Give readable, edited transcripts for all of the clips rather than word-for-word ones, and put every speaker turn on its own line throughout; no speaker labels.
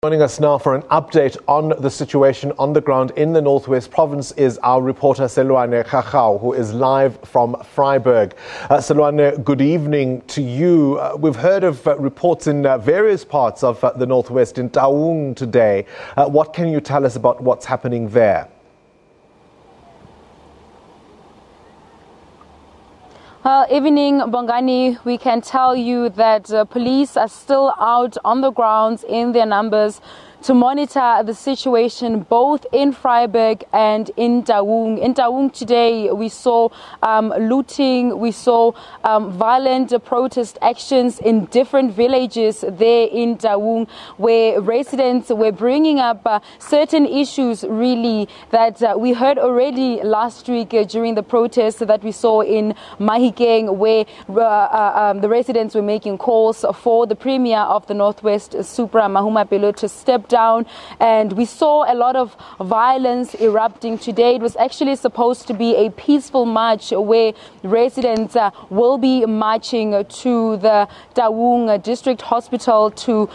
Joining us now for an update on the situation on the ground in the Northwest Province is our reporter Sellwane Khakhau, who is live from Vryburg. Sellwane, good evening to you. We've heard of reports in various parts of the Northwest, in Taung today. What can you tell us about what's happening there?
Evening, Bongani. We can tell you that police are still out on the grounds in their numbers to monitor the situation both in Vryburg and in Taung. In Taung today, we saw looting, we saw violent protest actions in different villages there in Taung, where residents were bringing up certain issues really that we heard already last week during the protests that we saw in Mahikeng, where the residents were making calls for the Premier of the Northwest Supra Mahumapelo to step down, and we saw a lot of violence erupting today. It was actually supposed to be a peaceful march where residents will be marching to the Taung District Hospital to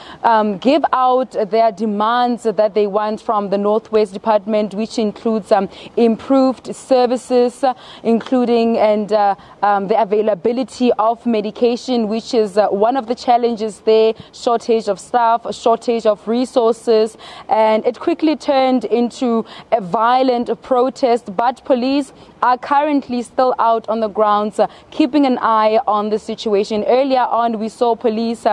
give out their demands that they want from the Northwest Department, which includes improved services, including the availability of medication, which is one of the challenges there, shortage of staff, shortage of resources, and it quickly turned into a violent protest. But police are currently still out on the grounds, keeping an eye on the situation. Earlier on, we saw police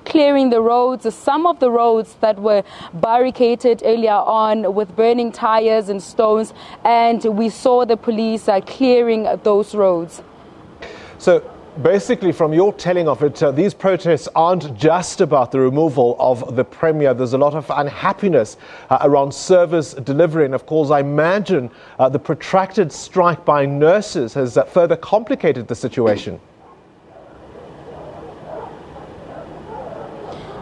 clearing the roads, some of the roads that were barricaded earlier on with burning tires and stones, and we saw the police clearing those roads.
So basically, from your telling of it, these protests aren't just about the removal of the Premier. There's a lot of unhappiness around service delivery. And of course, I imagine the protracted strike by nurses has further complicated the situation.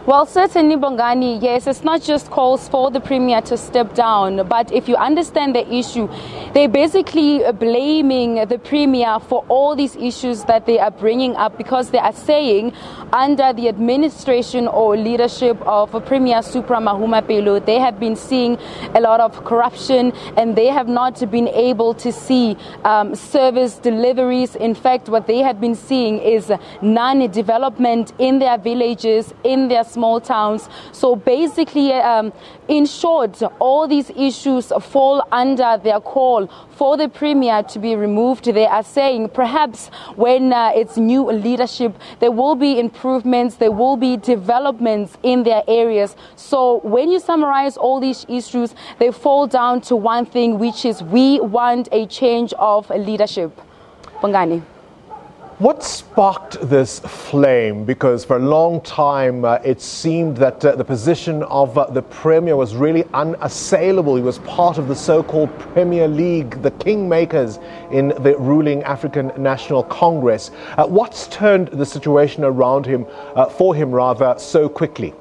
Well, certainly, Bongani, yes, it's not just calls for the Premier to step down, but if you understand the issue, they're basically blaming the Premier for all these issues that they are bringing up, because they are saying under the administration or leadership of Premier Supra Mahumapelo, they have been seeing a lot of corruption and they have not been able to see service deliveries. In fact, what they have been seeing is non-development in their villages, in their small towns. So basically, in short, all these issues fall under their call for the Premier to be removed. They are saying perhaps when it's new leadership, there will be improvements, there will be developments in their areas. So when you summarize all these issues, they fall down to one thing, which is we want a change of leadership. Bongani.
What sparked this flame? Because for a long time, it seemed that the position of the Premier was really unassailable. He was part of the so-called Premier League, the kingmakers in the ruling African National Congress. What's turned the situation around him, for him rather, so quickly?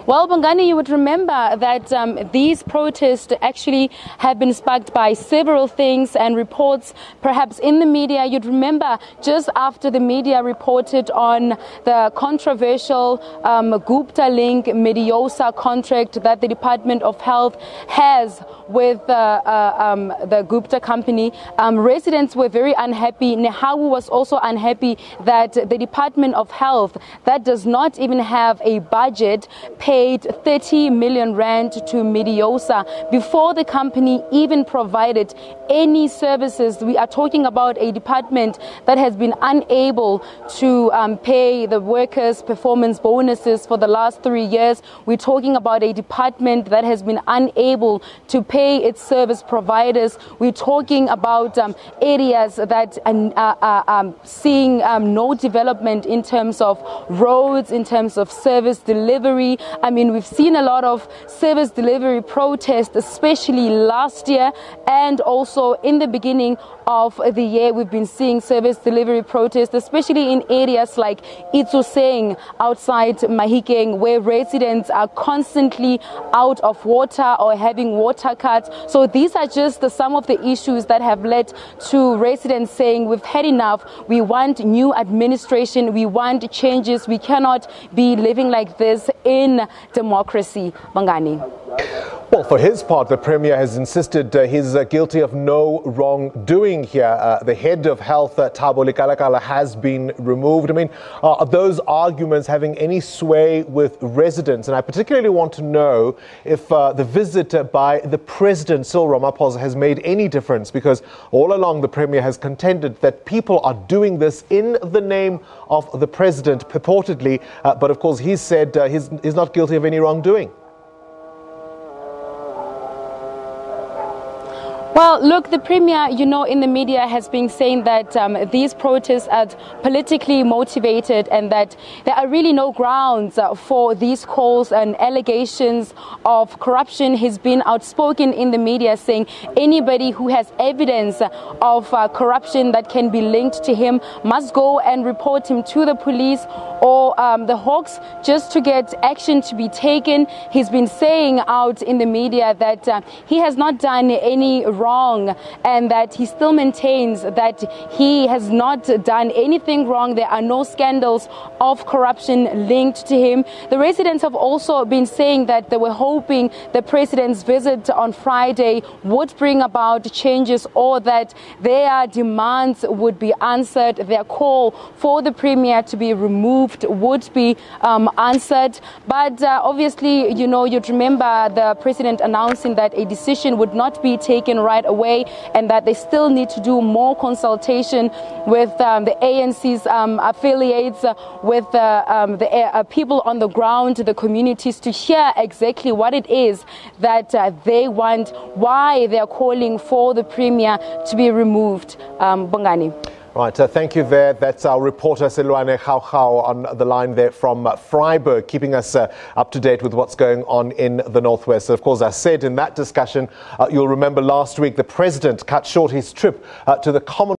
Well, Bongani, you would remember that these protests actually have been sparked by several things and reports, perhaps in the media. You'd remember just after the media reported on the controversial Gupta-Link Mediosa contract that the Department of Health has with the Gupta company, residents were very unhappy. Nehawu was also unhappy that the Department of Health, that does not even have a budget, paid 30 million rand to Mediosa before the company even provided any services. We are talking about a department that has been unable to pay the workers performance bonuses for the last 3 years. We're talking about a department that has been unable to pay its service providers. We're talking about areas that are seeing no development in terms of roads, in terms of service delivery. I I mean, we've seen a lot of service delivery protests, especially last year, and also in the beginning of the year, we've been seeing service delivery protests, especially in areas like Itsoseng outside Mahikeng, where residents are constantly out of water or having water cuts. So these are just some of the issues that have led to residents saying we've had enough. We want new administration. We want changes. We cannot be living like this in democracy. Bongani.
Well, for his part, the Premier has insisted he's guilty of no wrongdoing here. The head of health, Taung, has been removed. I mean, are those arguments having any sway with residents? And I particularly want to know if the visit by the President, Cyril Ramaphosa, has made any difference, because all along the Premier has contended that people are doing this in the name of the President, purportedly. But of course, he said he's not guilty of any wrongdoing.
Well, look, the Premier, in the media has been saying that these protests are politically motivated and that there are really no grounds for these calls and allegations of corruption. He's been outspoken in the media saying anybody who has evidence of corruption that can be linked to him must go and report him to the police or the Hawks just to get action to be taken. He's been saying out in the media that he has not done any wrong and that he still maintains that he has not done anything wrong. There are no scandals of corruption linked to him. The residents have also been saying that they were hoping the president's visit on Friday would bring about changes or that their demands would be answered. Their call for the Premier to be removed would be answered. But obviously, you'd remember the president announcing that a decision would not be taken right away and that they still need to do more consultation with the ANC's affiliates, with the people on the ground, the communities, to hear exactly what it is that they want, why they're calling for the Premier to be removed. Bongani.
Right, thank you there. That's our reporter Sellwane Khakhau on the line there from Vryburg, keeping us up to date with what's going on in the Northwest. Of course, as said in that discussion, you'll remember last week the President cut short his trip to the Common